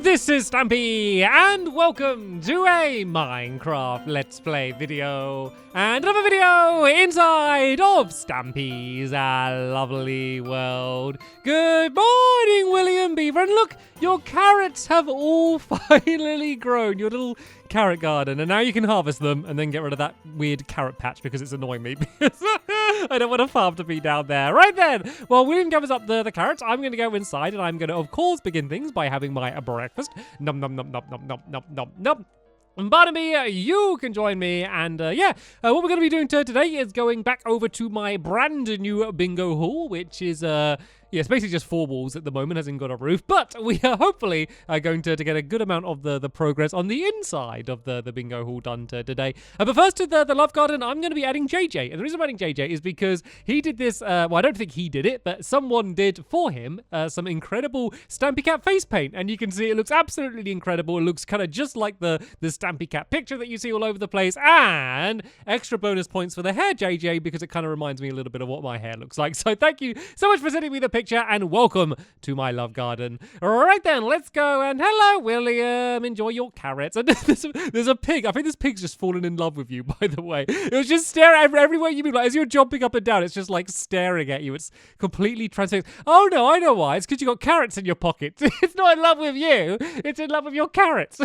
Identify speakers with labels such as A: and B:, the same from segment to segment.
A: this is Stampy, and welcome to a Minecraft Let's Play video, and another video inside of Stampy's lovely world. Good morning, William Beaver, and look, your carrots have all finally grown, your little carrot garden, and now you can harvest them and then get rid of that weird carrot patch because it's annoying me because I don't want a farm to be down there. Right then, while William gathers up the carrots, I'm going to go inside and I'm going to, of course, begin things by having my breakfast. Nom nom nom nom nom nom nom nom nom. And pardon me, you can join me, and what we're going to be doing today is going back over to my brand new bingo hall, which is, it's basically just 4 walls at the moment, hasn't got a roof, but we are hopefully going to get a good amount of the progress on the inside of the bingo hall done today. But first to the love garden, I'm going to be adding JJ, and the reason I'm adding JJ is because he did this, well, I don't think he did it, but someone did for him some incredible Stampy Cat face paint, and you can see it looks absolutely incredible. It looks kind of just like the Stampy Cat picture that you see all over the place, and extra bonus points for the hair JJ because it kind of reminds me a little bit of what my hair looks like. So thank you so much for sending me the picture, and welcome to my love garden. Right then, let's go, and hello, William. Enjoy your carrots. And there's a pig. I think this pig's just fallen in love with you, by the way. It was just staring everywhere you move. Like, as you're jumping up and down, it's just like staring at you. It's completely transfixed. Oh no, I know why. It's because you got carrots in your pocket. It's not in love with you. It's in love with your carrots.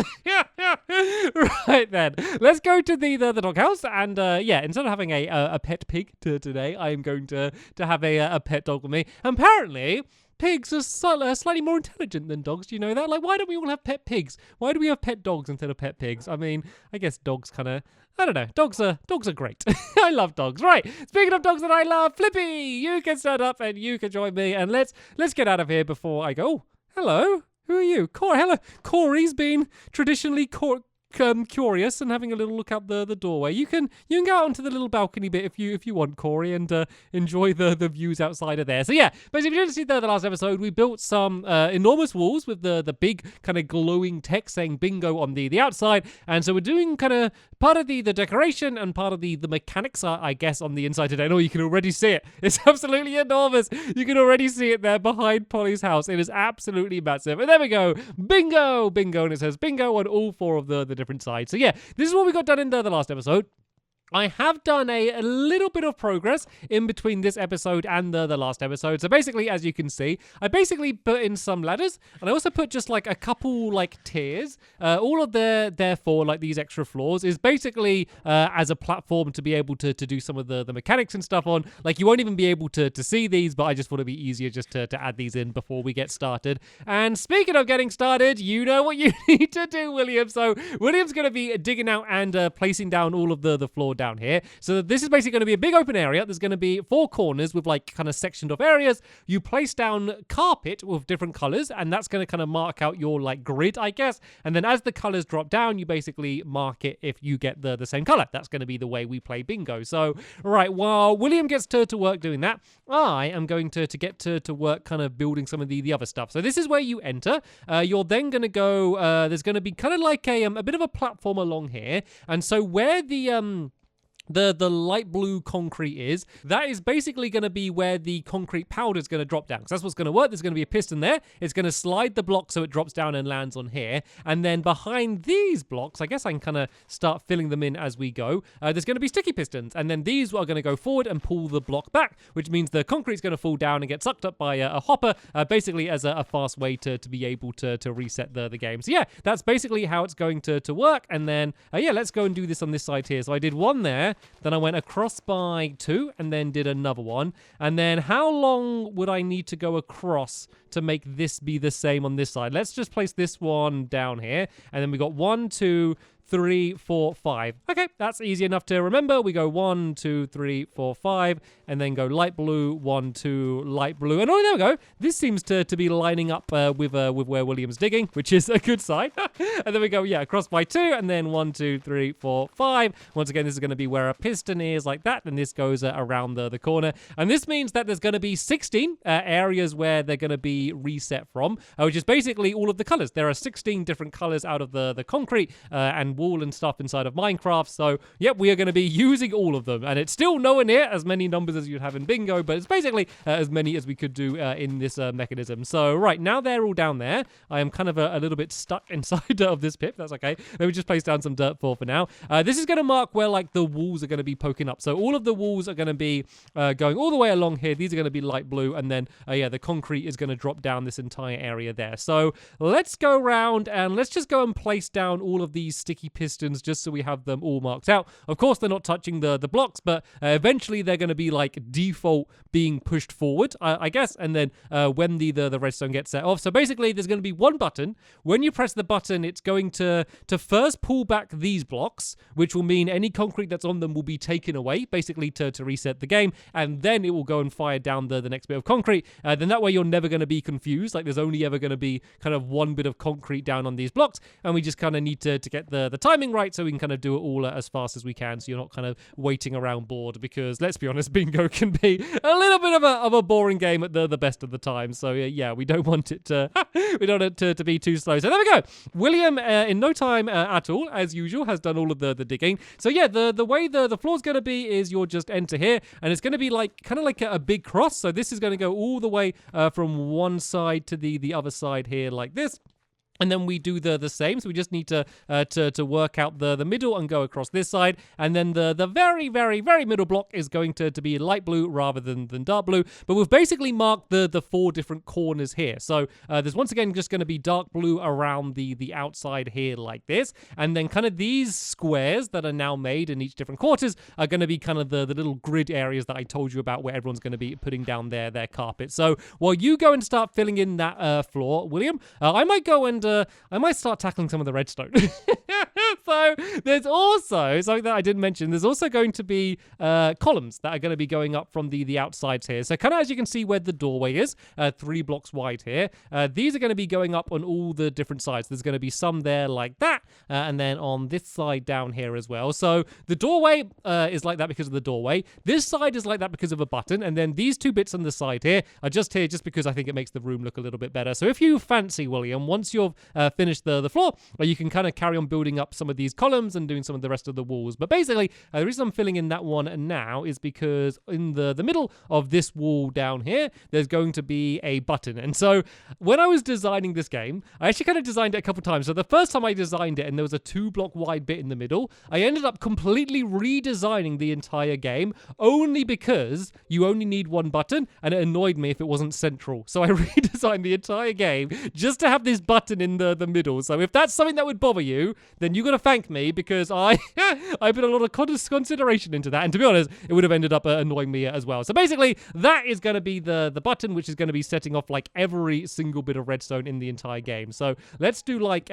A: Right then, let's go to the doghouse, and instead of having a pet pig today, I am going to have a pet dog with me. Apparently, pigs are slightly more intelligent than dogs. Do you know that? Like, why don't we all have pet pigs? Why do we have pet dogs instead of pet pigs? I mean, I guess dogs kind of, I don't know. Dogs are great. I love dogs. Right. Speaking of dogs that I love, Flippy, you can stand up and you can join me, and let's get out of here before I go. Oh, hello. Who are you? Hello. Corey's been traditionally curious and having a little look out the doorway. You can go out onto the little balcony bit if you want, Corey, and enjoy the views outside of there. So yeah, basically, if you didn't see the last episode, we built some enormous walls with the big kind of glowing text saying bingo on the outside, and so we're doing kind of part of the decoration and part of the mechanics, I guess, on the inside today. Oh, you can already see it. It's absolutely enormous. You can already see it there behind Polly's house. It is absolutely massive. And there we go. Bingo, and it says bingo on all 4 of the different sides. So yeah, this is what we got done in the last episode. I have done a little bit of progress in between this episode and the last episode. So basically, as you can see, I basically put in some ladders, and I also put just like a couple like tiers. All of therefore, like these extra floors is basically as a platform to be able to do some of the mechanics and stuff on. Like, you won't even be able to see these, but I just thought it'd be easier just to add these in before we get started. And speaking of getting started, you know what you need to do, William. So William's going to be digging out and placing down all of the floor down here. So this is basically going to be a big open area. There's going to be 4 corners with like kind of sectioned off areas. You place down carpet with different colors, and that's going to kind of mark out your like grid, I guess. And then as the colors drop down, you basically mark it if you get the same color. That's going to be the way we play bingo. So, right, while William gets to work doing that, I am going to get to work kind of building some of the other stuff. So this is where you enter. You're then going to go, there's going to be kind of like a bit of a platform along here. And so where the light blue concrete is, that is basically going to be where the concrete powder is going to drop down. So that's what's going to work. There's going to be a piston there. It's going to slide the block so it drops down and lands on here. And then behind these blocks, I guess I can kind of start filling them in as we go. There's going to be sticky pistons. And then these are going to go forward and pull the block back, which means the concrete's going to fall down and get sucked up by a hopper, basically as a fast way to be able to reset the game. So yeah, that's basically how it's going to work. And then, let's go and do this on this side here. So I did one there. Then I went across by 2 and then did another one. And then how long would I need to go across to make this be the same on this side? Let's just place this one down here. And then we got 1, 2, 3, 4, 5. Okay, that's easy enough to remember. We go 1, 2, 3, 4, 5, and then go light blue, 1, 2, light blue. And oh, there we go. This seems to be lining up with where William's digging, which is a good sign. And then we go, across by 2, and then 1, 2, 3, 4, 5. Once again, this is going to be where a piston is like that, and this goes around the corner. And this means that there's going to be 16 areas where they're going to be reset from, which is basically all of the colors. There are 16 different colors out of the concrete, and and wool and stuff inside of Minecraft. So, yep, we are going to be using all of them. And it's still nowhere near as many numbers as you'd have in bingo, but it's basically as many as we could do in this mechanism. So, right, now they're all down there. I am kind of a little bit stuck inside of this pit. That's okay. Let me just place down some dirt for now. This is going to mark where, like, the walls are going to be poking up. So, all of the walls are going to be going all the way along here. These are going to be light blue, and then, yeah, the concrete is going to drop down this entire area there. So, let's go around and let's just go and place down all of these sticky pistons just so we have them all marked out. Of course, they're not touching the blocks, but eventually they're going to be like default being pushed forward, I guess, and then when the redstone gets set off. So basically, there's going to be one button. When you press the button, it's going to first pull back these blocks, which will mean any concrete that's on them will be taken away, basically to reset the game, and then it will go and fire down the next bit of concrete. Then that way you're never going to be confused. Like, there's only ever going to be kind of one bit of concrete down on these blocks, and we just kind of need to get the timing right so we can kind of do it all as fast as we can, so you're not kind of waiting around bored, because let's be honest, bingo can be a little bit of a boring game at the best of the time. So yeah, we don't want it to we don't want it to be too slow. So there we go. William in no time at all, as usual, has done all of the digging. So yeah, the way the floor's going to be is you'll just enter here, and it's going to be like kind of like a big cross. So this is going to go all the way from one side to the other side here like this. And then we do the same, so we just need to work out the middle and go across this side. And then the very, very, very middle block is going to be light blue rather than dark blue. But we've basically marked the 4 different corners here. So there's once again just going to be dark blue around the outside here like this. And then kind of these squares that are now made in each different quarters are going to be kind of the little grid areas that I told you about, where everyone's going to be putting down their carpet. So while you go and start filling in that floor, William, I might go and I might start tackling some of the redstone. So there's also something that I didn't mention. There's also going to be columns that are going to be going up from the outsides here. So kind of as you can see where the doorway is, 3 blocks wide here. These are going to be going up on all the different sides. There's going to be some there like that, and then on this side down here as well. So the doorway is like that because of the doorway. This side is like that because of a button, and then these 2 bits on the side here are just here just because I think it makes the room look a little bit better. So if you fancy, William, once you've finished the floor, you can kind of carry on building up some of these columns and doing some of the rest of the walls. But basically, the reason I'm filling in that one now is because in the middle of this wall down here, there's going to be a button. And so when I was designing this game, I actually kind of designed it a couple times. So the first time I designed it and there was a 2-block wide bit in the middle, I ended up completely redesigning the entire game only because you only need one button, and it annoyed me if it wasn't central. So I redesigned the entire game just to have this button in the middle. So if that's something that would bother you, then you got to thank me, because I put a lot of consideration into that, and to be honest, it would have ended up annoying me as well. So basically, that is going to be the button, which is going to be setting off like every single bit of redstone in the entire game. So let's do like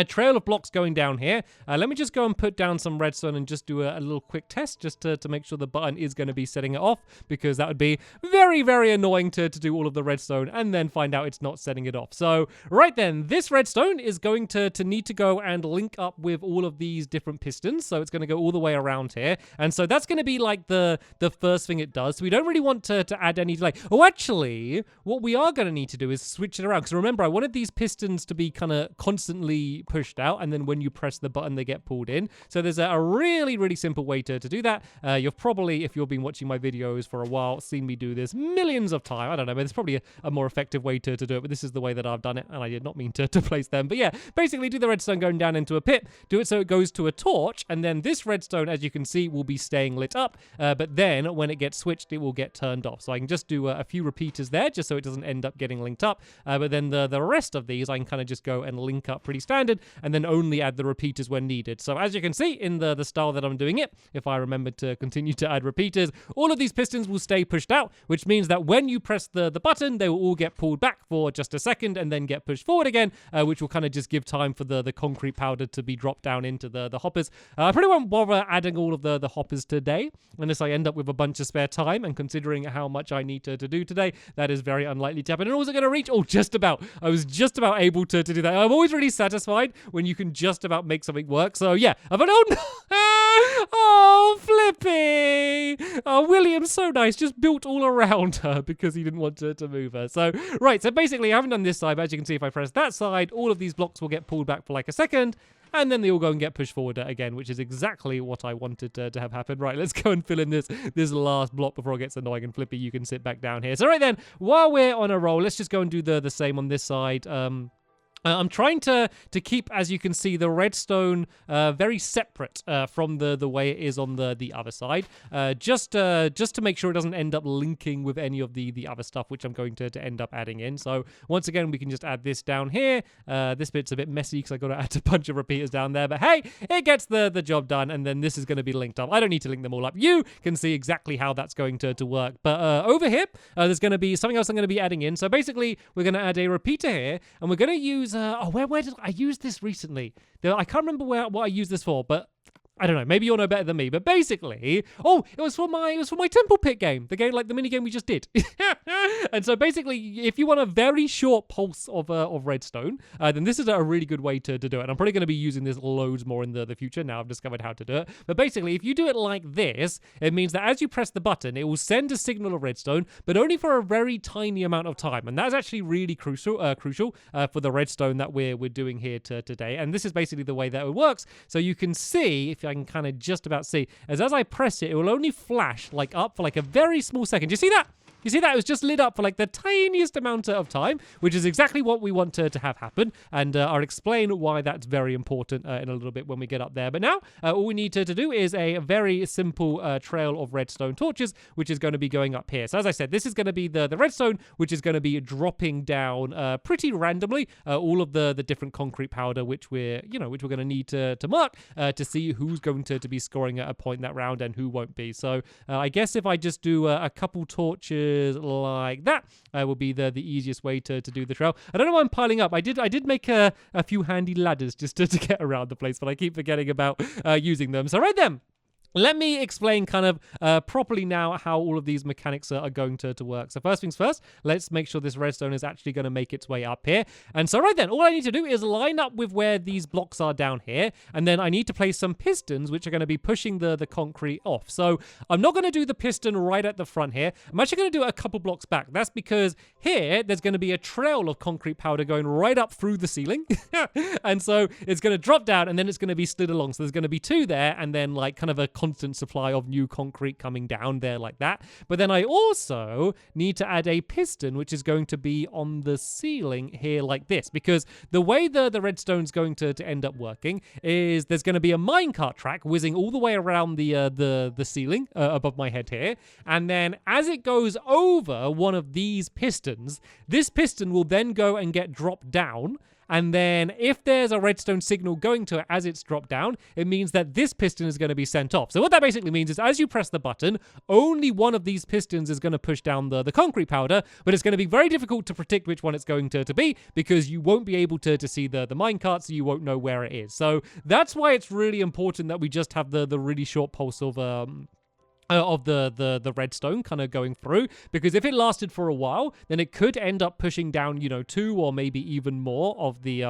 A: a trail of blocks going down here. Let me just go and put down some redstone and just do a little quick test just to make sure the button is going to be setting it off, because that would be very, very annoying to do all of the redstone and then find out it's not setting it off. So right then, this redstone is going to need to go and link up with all of these different pistons. So it's going to go all the way around here. And so that's going to be like the first thing it does. So we don't really want to add any delay. Oh, actually, what we are going to need to do is switch it around. Because remember, I wanted these pistons to be kind of constantly pushed out, and then when you press the button they get pulled in. So there's a really, really simple way to do that. You've probably, if you've been watching my videos for a while, seen me do this millions of times. I don't know, but there's probably a more effective way to do it, but this is the way that I've done it, and I did not mean to place them. But yeah, basically do the redstone going down into a pit, do it so it goes to a torch, and then this redstone, as you can see, will be staying lit up, but then when it gets switched, it will get turned off. So I can just do a few repeaters there just so it doesn't end up getting linked up, but then the rest of these I can kind of just go and link up pretty standard, and then only add the repeaters when needed. So as you can see in the style that I'm doing it, if I remember to continue to add repeaters, all of these pistons will stay pushed out, which means that when you press the button, they will all get pulled back for just a second and then get pushed forward again, which will kind of just give time for the concrete powder to be dropped down into the hoppers. I probably won't bother adding all of the hoppers today, unless I end up with a bunch of spare time, and considering how much I need to do today, that is very unlikely to happen. And also going to reach, just about. I was just about able to do that. I'm always really satisfied when you can just about make something work. So yeah, I've oh no! Oh, Flippy! Oh, William's so nice, just built all around her because he didn't want to move her. So, right, so basically I haven't done this side, but as you can see, if I press that side, all of these blocks will get pulled back for like a second, and then they all go and get pushed forward again, which is exactly what I wanted to have happen. Right, let's go and fill in this last block before it gets annoying, and Flippy, you can sit back down here. So right then, while we're on a roll, let's just go and do the same on this side. I'm trying to keep, as you can see, the redstone very separate from the way it is on the other side, just to make sure it doesn't end up linking with any of the other stuff, which I'm going to end up adding in. So once again, we can just add this down here. This bit's a bit messy because I got to add a bunch of repeaters down there, but hey, it gets the job done, and then this is going to be linked up. I don't need to link them all up. You can see exactly how that's going to work. But over here, there's going to be something else I'm going to be adding in. So basically, we're going to add a repeater here, and we're going to use where did I use this recently? I can't remember what I used this for, but I don't know. Maybe you'll know better than me. But basically, it was for my Temple Pit game, the mini game we just did. And so basically, if you want a very short pulse of redstone, then this is a really good way to do it. And I'm probably going to be using this loads more in the future. Now I've discovered how to do it. But basically, if you do it like this, it means that as you press the button, it will send a signal of redstone, but only for a very tiny amount of time. And that's actually really crucial for the redstone that we're doing here today. And this is basically the way that it works. So you can see, if I can kind of just about see, as I press it, it will only flash up for a very small second. Do you see that? You see that? It was just lit up for the tiniest amount of time, which is exactly what we want to have happen. And I'll explain why that's very important in a little bit when we get up there. But now, all we need to do is a very simple trail of redstone torches, which is going to be going up here. So as I said, this is going to be the redstone, which is going to be dropping down pretty randomly all of the different concrete powder, which we're going to need to mark to see who's going to be scoring at a point that round and who won't be. So I guess if I just do a couple torches like that will be the easiest way to do the trail. I don't know why I'm piling up. I did make a few handy ladders just to get around the place, but I keep forgetting about using them. So right then, let me explain kind of properly now how all of these mechanics are going to work. So first things first, let's make sure this redstone is actually going to make its way up here. And so right then, all I need to do is line up with where these blocks are down here. And then I need to place some pistons, which are going to be pushing the concrete off. So I'm not going to do the piston right at the front here. I'm actually going to do it a couple blocks back. That's because here, there's going to be a trail of concrete powder going right up through the ceiling. And so it's going to drop down and then it's going to be slid along. So there's going to be two there and then kind of a constant supply of new concrete coming down there like that. But then I also need to add a piston, which is going to be on the ceiling here like this, because the way the redstone's going to end up working is there's going to be a minecart track whizzing all the way around the ceiling above my head here. And then as it goes over one of these pistons, this piston will then go and get dropped down. And then if there's a redstone signal going to it as it's dropped down, it means that this piston is going to be sent off. So what that basically means is as you press the button, only one of these pistons is going to push down the concrete powder, but it's going to be very difficult to predict which one it's going to be because you won't be able to see the minecart, so you won't know where it is. So that's why it's really important that we just have the really short pulse of the redstone kind of going through, because if it lasted for a while, then it could end up pushing down, 2 or maybe even more of the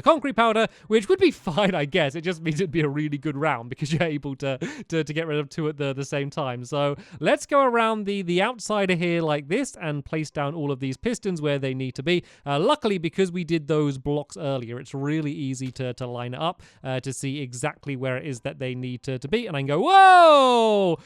A: concrete powder, which would be fine, I guess. It just means it'd be a really good round because you're able to get rid of 2 at the same time. So let's go around the outsider here like this and place down all of these pistons where they need to be. Luckily, because we did those blocks earlier, it's really easy to line it up to see exactly where it is that they need to be. And I can go, whoa!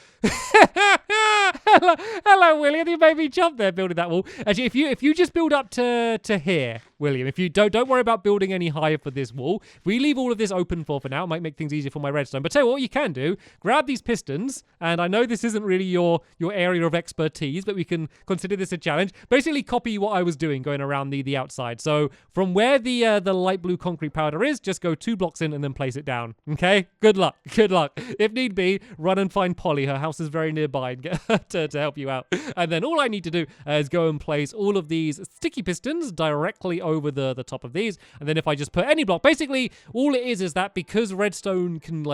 A: Hello, William. You made me jump there building that wall. Actually, if you just build up to here, William, if you don't worry about building any higher for this wall. If we leave all of this open for now, it might make things easier for my redstone. But tell you what you can do, grab these pistons, and I know this isn't really your area of expertise, but we can consider this a challenge. Basically copy what I was doing going around the outside. So from where the light blue concrete powder is, just go 2 blocks in and then place it down. Okay? Good luck. Good luck. If need be, run and find Polly. Her house is very nearby and get her to help you out. And then all I need to do is go and place all of these sticky pistons directly over the top of these. And then if I just put any block, basically all it is that because redstone can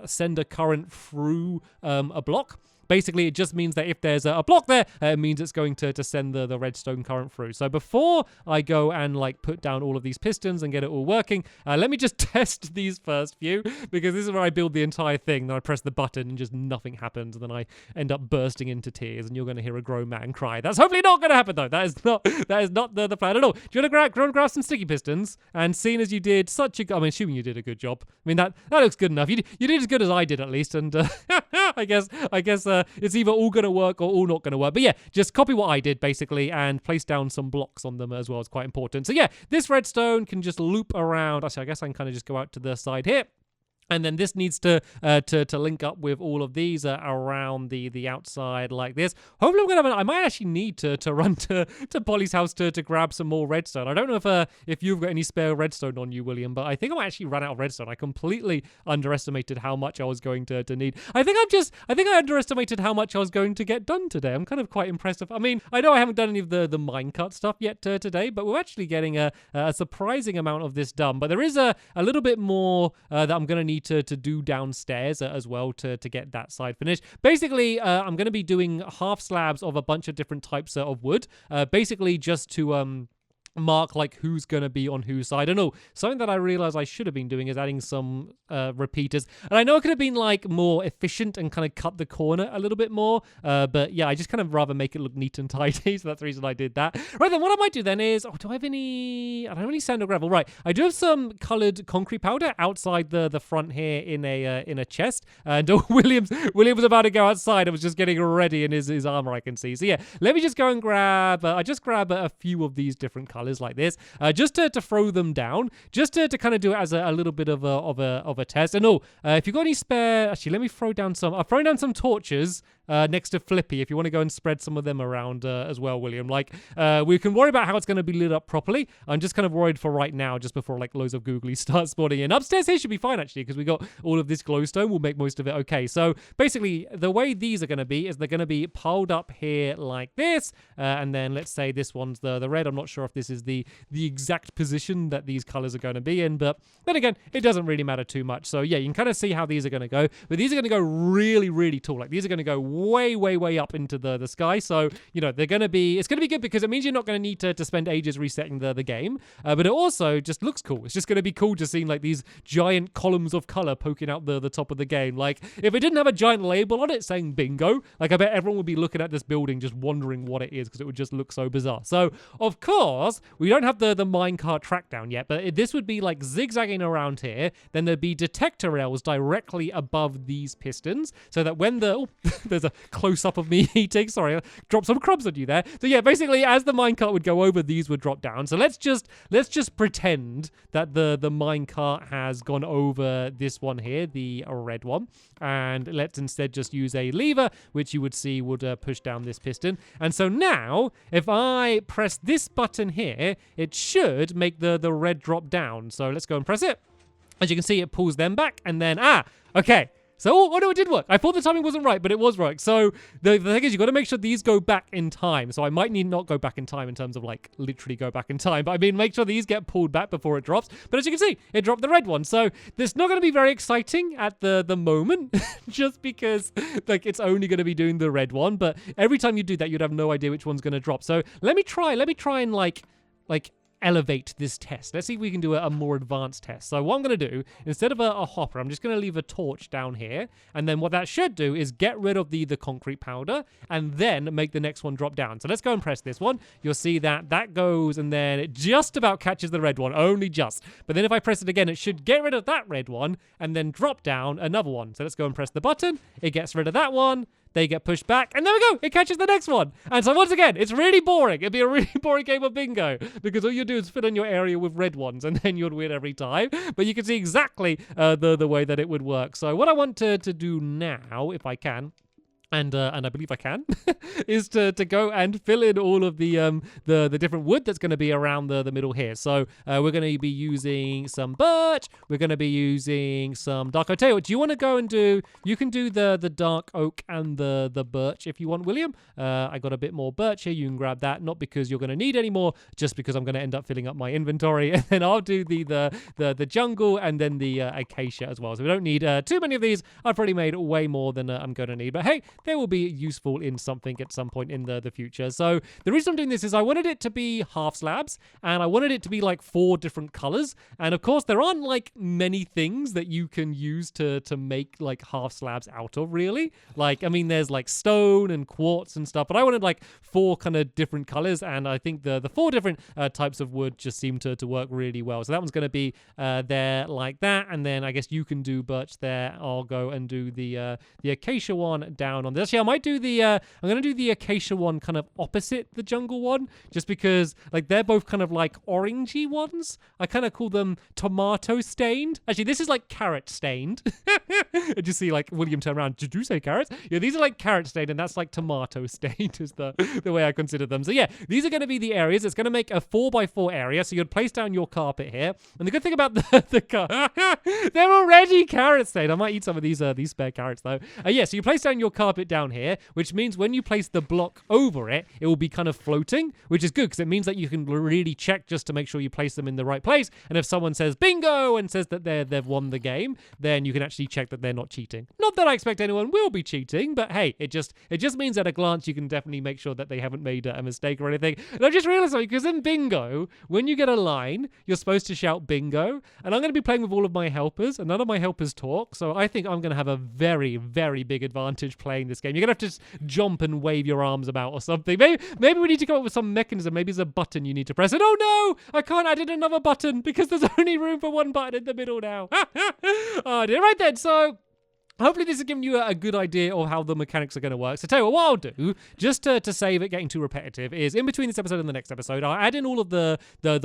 A: send a current through a block, basically it just means that if there's a block there, it means it's going to send the redstone current through. So before I go and like put down all of these pistons and get it all working, let me just test these first few, because this is where I build the entire thing. Then I press the button and just nothing happens, and then I end up bursting into tears, and you're going to hear a grown man cry. That's hopefully not going to happen though. That is not the plan at all. Do you want to grab some sticky pistons? And seeing as you did such a, I'm assuming you did a good job. I mean that looks good enough. You did as good as I did at least, and I guess it's either all going to work or all not going to work. But yeah, just copy what I did basically and place down some blocks on them as well. It's quite important. So yeah, this redstone can just loop around. Actually, I guess I can kind of just go out to the side here. And then this needs to link up with all of these around the outside like this. Hopefully I'm gonna I might actually need to run to Polly's house to grab some more redstone. I don't know if you've got any spare redstone on you, William, but I think I might actually run out of redstone. I completely underestimated how much I was going to need. I think I underestimated how much I was going to get done today. I'm kind of quite impressed. I mean, I know I haven't done any of the minecart stuff yet today, but we're actually getting a surprising amount of this done. But there is a little bit more that I'm gonna need to do downstairs as well to get that side finished. Basically, I'm going to be doing half slabs of a bunch of different types of wood, basically just to mark like who's gonna be on whose side. I don't know, something that I realized I should have been doing is adding some repeaters, and I know it could have been like more efficient and kind of cut the corner a little bit more, but yeah, I just kind of rather make it look neat and tidy, so that's the reason I did that. Right then, what I might do then is, do I have any, I don't have any sand or gravel. Right, I do have some colored concrete powder outside the front here in a chest, and William was about to go outside. I was just getting ready in his armor, I can see. So yeah, let me just go and grab I just grab a few of these different colors like this, just to throw them down, just to kind of do it as a little bit of a test. And if you've got any spare, actually, let me throw down some. I've thrown down some torches next to Flippy if you want to go and spread some of them around as well, William. Like, we can worry about how it's going to be lit up properly. I'm just kind of worried for right now, just before like loads of googlies start spawning in. Upstairs here should be fine actually, because we got all of this glowstone. We'll make most of it okay. So basically, the way these are going to be is they're going to be piled up here like this, and then let's say this one's the red. I'm not sure if this is the exact position that these colors are going to be in, but then again, it doesn't really matter too much. So yeah, you can kind of see how these are going to go, but these are going to go really, really tall. Like, these are going to go way up into the sky. So, you know, it's going to be good, because it means you're not going to need to spend ages resetting the game, but it also just looks cool. It's just going to be cool just seeing like these giant columns of color poking out the top of the game. Like, if it didn't have a giant label on it saying bingo, like, I bet everyone would be looking at this building just wondering what it is, because it would just look so bizarre. So of course we don't have the minecart track down yet, but this would be like zigzagging around here. Then there'd be detector rails directly above these pistons, so that when there's a close up of me eating, sorry, I dropped some crumbs on you there. So yeah, basically as the minecart would go over, these would drop down. So let's just pretend that the minecart has gone over this one here, the red one, and let's instead just use a lever, which you would see would push down this piston. And so now if I press this button here, it should make the red drop down. So let's go and press it. As you can see, it pulls them back, and then okay. So, no, it did work. I thought the timing wasn't right, but it was right. So, the thing is, you've got to make sure these go back in time. So, I might need not go back in time in terms of, like, literally go back in time. But, I mean, make sure these get pulled back before it drops. But as you can see, it dropped the red one. So, this not going to be very exciting at the moment, just because, like, it's only going to be doing the red one. But every time you do that, you'd have no idea which one's going to drop. So, let me try and, like elevate this test. Let's see if we can do a more advanced test. So what I'm going to do, instead of a hopper, I'm just going to leave a torch down here, and then what that should do is get rid of the concrete powder, and then make the next one drop down. So let's go and press this one. You'll see that goes, and then it just about catches the red one, only just. But then if I press it again, it should get rid of that red one, and then drop down another one. So let's go and press the button. It gets rid of that one. They get pushed back, and there we go. It catches the next one. And so once again, it's really boring. It'd be a really boring game of bingo, because all you do is fill in your area with red ones, and then you'd win every time. But you can see exactly the way that it would work. So what I want to do now, if I can, and I believe I can, is to go and fill in all of the different wood that's going to be around the middle here. So we're going to be using some birch. We're going to be using some dark oak. Tell you what, do you want to go and do? You can do the dark oak and the birch if you want, William. I got a bit more birch here. You can grab that, not because you're going to need any more, just because I'm going to end up filling up my inventory. And then I'll do the jungle and then the acacia as well. So we don't need too many of these. I've already made way more than I'm going to need. But hey, they will be useful in something at some point in the future. So the reason I'm doing this is I wanted it to be half slabs, and I wanted it to be like 4 different colors. And of course, there aren't like many things that you can use to make like half slabs out of, really. Like, I mean, there's like stone and quartz and stuff, but I wanted like 4 kind of different colors, and I think the 4 different types of wood just seem to work really well. So that one's going to be there like that, and then I guess you can do birch there. I'll go and do the acacia one down on this. Actually, I might do I'm going to do the acacia one kind of opposite the jungle one, just because like they're both kind of like orangey ones. I kind of call them tomato stained. Actually, this is like carrot stained. I just see like William turn around. Did you say carrots? Yeah, these are like carrot stained, and that's like tomato stained is the way I consider them. So yeah, these are going to be the areas. It's going to make a 4x4 area. So you'd place down your carpet here. And the good thing about they're already carrot stained. I might eat some of these spare carrots though. Yeah, so you place down your carpet down here, which means when you place the block over it, it will be kind of floating, which is good because it means that you can really check just to make sure you place them in the right place. And if someone says bingo and says that they've won the game, then you can actually check that they're not cheating. Not that I expect anyone will be cheating, but hey, it just means at a glance you can definitely make sure that they haven't made a mistake or anything. And I just realized something, because in bingo, when you get a line, you're supposed to shout bingo. And I'm going to be playing with all of my helpers, and none of my helpers talk. So I think I'm going to have a very, very big advantage playing this game. You're going to have to just jump and wave your arms about or something. Maybe we need to come up with some mechanism. Maybe there's a button you need to press. And oh no, I can't add in another button because there's only room for one button in the middle now. Oh dear. Right then, so hopefully this has given you a good idea of how the mechanics are going to work. So tell you what I'll do, just to save it getting too repetitive, is in between this episode and the next episode, I'll add in all of the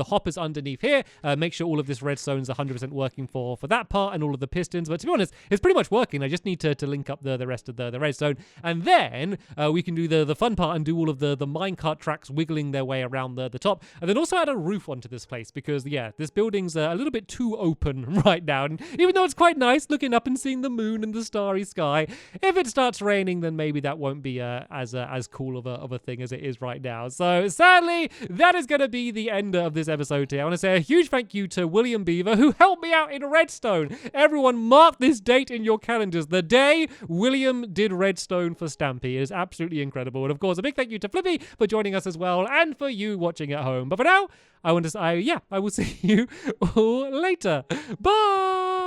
A: hoppers underneath here, make sure all of this redstone is 100% working for that part, and all of the pistons. But to be honest, it's pretty much working. I just need to link up the rest of the redstone, and then we can do the fun part and do all of the minecart tracks wiggling their way around the top, and then also add a roof onto this place, because yeah, this building's a little bit too open right now. And even though it's quite nice looking up and seeing the moon and the starry sky, if it starts raining, then maybe that won't be as cool of a thing as it is right now. So sadly, that is going to be the end of this episode here. I want to say a huge thank you to William Beaver, who helped me out in Redstone. Everyone mark this date in your calendars, the day William did Redstone for Stampy. It is absolutely incredible. And of course, a big thank you to Flippy for joining us as well, and for you watching at home. But for now, I will see you all later. Bye!